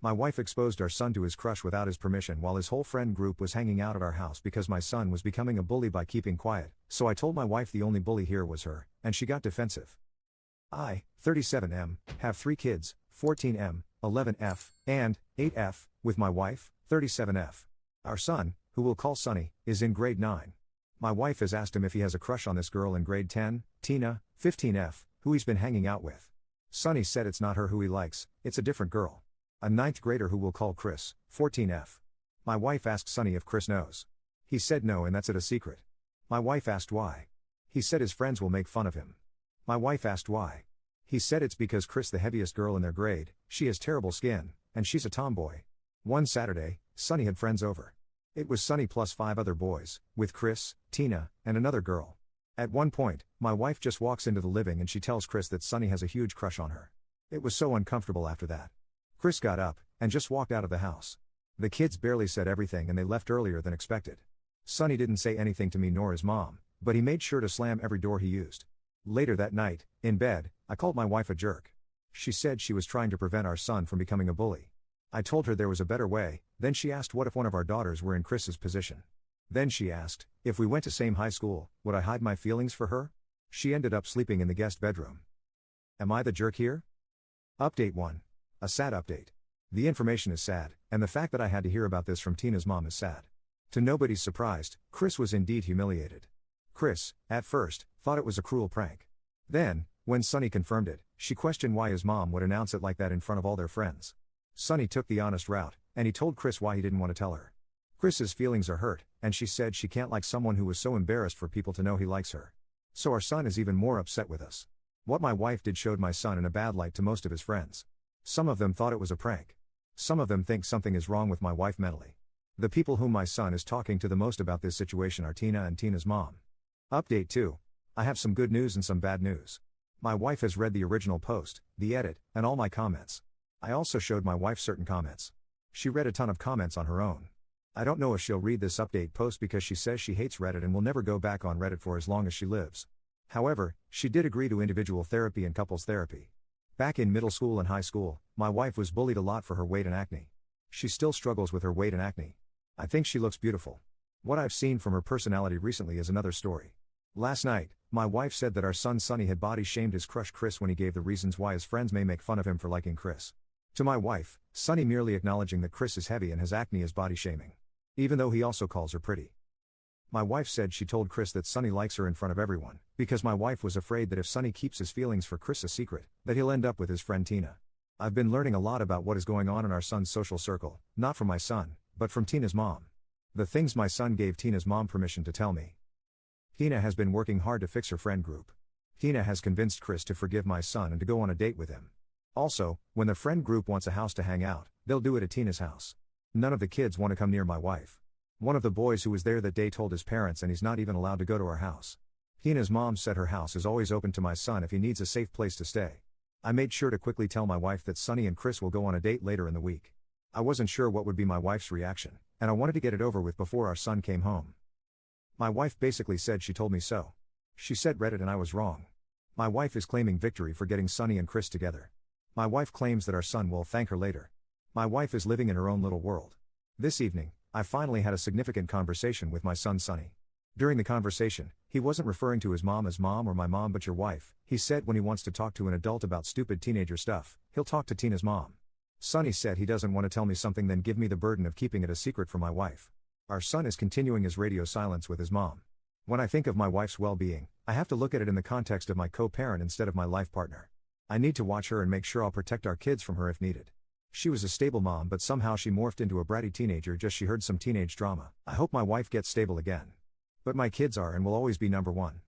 My wife exposed our son to his crush without his permission while his whole friend group was hanging out at our house because my son was becoming a bully by keeping quiet, so I told my wife the only bully here was her, and she got defensive. I, 37M, have 3 kids, 14M, 11F, and 8F, with my wife, 37F. Our son, who we'll call Sonny, is in grade 9. My wife has asked him if he has a crush on this girl in grade 10, Tina, 15F, who he's been hanging out with. Sonny said it's not her who he likes, it's a different girl. A 9th grader who we'll call Chris, 14F. My wife asked Sonny if Chris knows. He said no and that's it a secret. My wife asked why. He said his friends will make fun of him. My wife asked why. He said it's because Chris the heaviest girl in their grade, she has terrible skin, and she's a tomboy. One Saturday, Sonny had friends over. It was Sonny plus 5 other boys, with Chris, Tina, and another girl. At one point, my wife just walks into the living and she tells Chris that Sonny has a huge crush on her. It was so uncomfortable after that. Chris got up, and just walked out of the house. The kids barely said everything and they left earlier than expected. Sonny didn't say anything to me nor his mom, but he made sure to slam every door he used. Later that night, in bed, I called my wife a jerk. She said she was trying to prevent our son from becoming a bully. I told her there was a better way, then she asked what if one of our daughters were in Chris's position. Then she asked, if we went to same high school, would I hide my feelings for her? She ended up sleeping in the guest bedroom. Am I the jerk here? Update 1. A sad update. The information is sad, and the fact that I had to hear about this from Tina's mom is sad. To nobody's surprise, Chris was indeed humiliated. Chris, at first, thought it was a cruel prank. Then, when Sonny confirmed it, she questioned why his mom would announce it like that in front of all their friends. Sonny took the honest route, and he told Chris why he didn't want to tell her. Chris's feelings are hurt, and she said she can't like someone who was so embarrassed for people to know he likes her. So our son is even more upset with us. What my wife did showed my son in a bad light to most of his friends. Some of them thought it was a prank. Some of them think something is wrong with my wife mentally. The people whom my son is talking to the most about this situation are Tina and Tina's mom. Update 2. I have some good news and some bad news. My wife has read the original post, the edit, and all my comments. I also showed my wife certain comments. She read a ton of comments on her own. I don't know if she'll read this update post because she says she hates Reddit and will never go back on Reddit for as long as she lives. However, she did agree to individual therapy and couples therapy. Back in middle school and high school, my wife was bullied a lot for her weight and acne. She still struggles with her weight and acne. I think she looks beautiful. What I've seen from her personality recently is another story. Last night, my wife said that our son Sonny had body shamed his crush Chris when he gave the reasons why his friends may make fun of him for liking Chris. To my wife, Sonny merely acknowledging that Chris is heavy and has acne is body shaming. Even though he also calls her pretty. My wife said she told Chris that Sonny likes her in front of everyone, because my wife was afraid that if Sonny keeps his feelings for Chris a secret, that he'll end up with his friend Tina. I've been learning a lot about what is going on in our son's social circle, not from my son, but from Tina's mom. The things my son gave Tina's mom permission to tell me. Tina has been working hard to fix her friend group. Tina has convinced Chris to forgive my son and to go on a date with him. Also, when the friend group wants a house to hang out, they'll do it at Tina's house. None of the kids want to come near my wife. One of the boys who was there that day told his parents and he's not even allowed to go to our house. Tina's mom said her house is always open to my son if he needs a safe place to stay. I made sure to quickly tell my wife that Sonny and Chris will go on a date later in the week. I wasn't sure what would be my wife's reaction, and I wanted to get it over with before our son came home. My wife basically said she told me so. She said Reddit and I was wrong. My wife is claiming victory for getting Sonny and Chris together. My wife claims that our son will thank her later. My wife is living in her own little world. This evening, I finally had a significant conversation with my son Sonny. During the conversation, he wasn't referring to his mom as mom or my mom but your wife. He said when he wants to talk to an adult about stupid teenager stuff, he'll talk to Tina's mom. Sonny said he doesn't want to tell me something then give me the burden of keeping it a secret from my wife. Our son is continuing his radio silence with his mom. When I think of my wife's well-being, I have to look at it in the context of my co-parent instead of my life partner. I need to watch her and make sure I'll protect our kids from her if needed. She was a stable mom but somehow she morphed into a bratty teenager just she heard some teenage drama. I hope my wife gets stable again. But my kids are and will always be number one.